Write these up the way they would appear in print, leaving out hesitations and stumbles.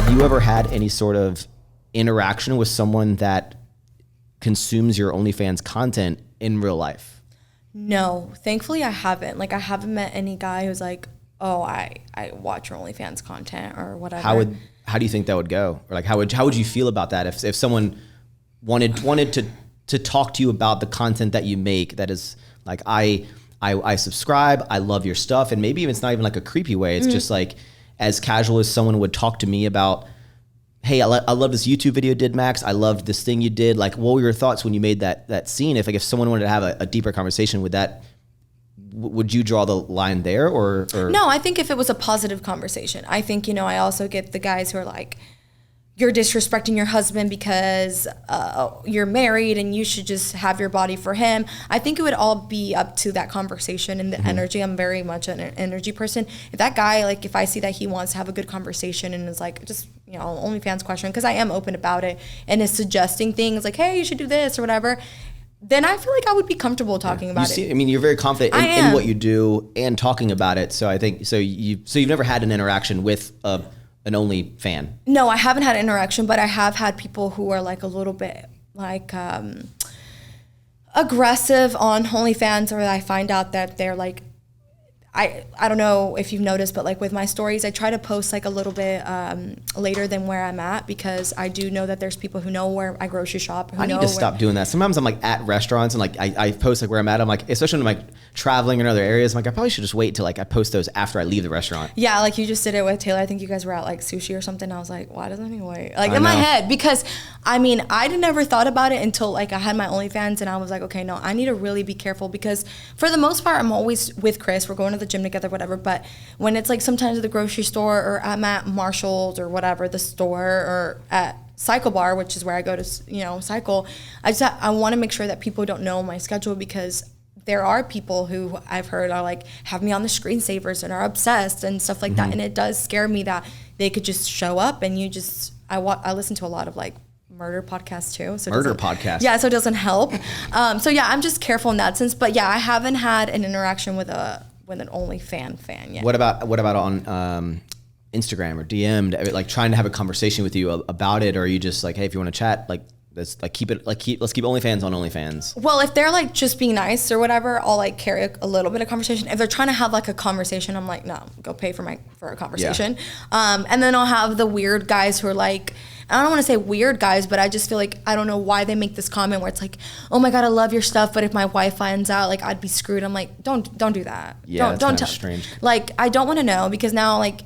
Have you ever had any sort of interaction with someone that consumes your OnlyFans content in real life? No, thankfully I haven't. Like, I haven't met any guy who's like, oh, I watch your OnlyFans content or whatever. How do you think that would go? Or like, how would you feel about that if someone wanted to talk to you about the content that you make? That is like, I subscribe, I love your stuff, and maybe it's not even like a creepy way. It's just like as casual as someone would talk to me about, hey, I love this YouTube video you did, Max. I loved this thing you did. Like, what were your thoughts when you made that scene? If someone wanted to have a deeper conversation with that, would you draw the line there or? No, I think if it was a positive conversation. I think, I also get the guys who are like, you're disrespecting your husband because you're married and you should just have your body for him. I think it would all be up to that conversation and the energy. I'm very much an energy person. If that guy, like, if I see that he wants to have a good conversation and is like, just, OnlyFans question, because I am open about it, and is suggesting things like, hey, you should do this or whatever, then I feel like I would be comfortable talking about it. I mean, you're very confident in what you do and talking about it. So I think, you've never had an interaction with an OnlyFan? No, I haven't had an interaction, but I have had people who are like a little bit like aggressive on OnlyFans, or I find out that they're like, I don't know if you've noticed, but like with my stories, I try to post like a little bit later than where I'm at, because I do know that there's people who know where I grocery shop. I need to stop doing that. Sometimes I'm like at restaurants and like I post like where I'm at. I'm like, especially when I'm like traveling in other areas, I'm like, I probably should just wait till like I post those after I leave the restaurant. Yeah, like you just did it with Taylor. I think you guys were at like sushi or something. I was like, why doesn't he wait? Like in my head, because I mean, I never thought about it until like I had my OnlyFans, and I was like, okay, no, I need to really be careful, because for the most part, I'm always with Chris. We're going to the gym together, whatever. But when it's like sometimes at the grocery store, or I'm at Marshall's or whatever, the store, or at Cycle Bar, which is where I go to, cycle, I want to make sure that people don't know my schedule, because there are people who I've heard are like, have me on the screensavers and are obsessed and stuff like that. And it does scare me that they could just show up and I listen to a lot of like murder podcasts too. So murder podcasts. Yeah, so it doesn't help. So yeah, I'm just careful in that sense. But yeah, I haven't had an interaction with an OnlyFans fan yet. What about on Instagram or DM, like trying to have a conversation with you about it, or are you just like, hey, if you want to chat, like let's keep OnlyFans on OnlyFans? Well, if they're like just being nice or whatever, I'll like carry a little bit of conversation. If they're trying to have like a conversation, I'm like, no, go pay for a conversation. Yeah. And then I'll have the weird guys who are like, I don't want to say weird guys, but I just feel like I don't know why they make this comment where it's like, oh my God, I love your stuff, but if my wife finds out, like I'd be screwed. I'm like, don't do that. Yeah, don't tell. Strange. Like, I don't want to know, because now like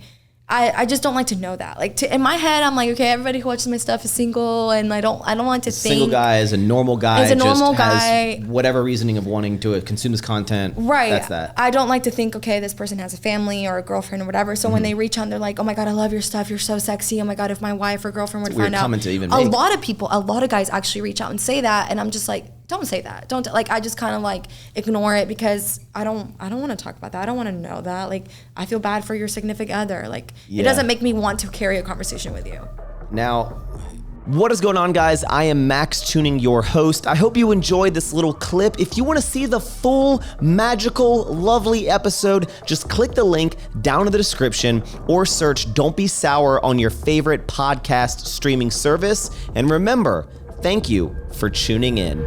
I just don't like to know that. Like in my head, I'm like, okay, everybody who watches my stuff is single, and I don't like to think. Single guy is a normal guy. Is a normal guy. Has whatever reasoning of wanting to consume this content. Right. That's that. I don't like to think, okay, this person has a family or a girlfriend or whatever. So when they reach out, they're like, oh my God, I love your stuff. You're so sexy. Oh my God, if my wife or girlfriend would find out. Comment to even make. A lot of guys actually reach out and say that, and I'm just like, don't say that. Don't, like, I just kind of like ignore it, because I don't want to talk about that. I don't want to know that. Like, I feel bad for your significant other. Like, it doesn't make me want to carry a conversation with you. Now, what is going on, guys? I am Maxx Chewning, your host. I hope you enjoyed this little clip. If you want to see the full, magical, lovely episode, just click the link down in the description or search Don't Be Sour on your favorite podcast streaming service. And remember, thank you for tuning in.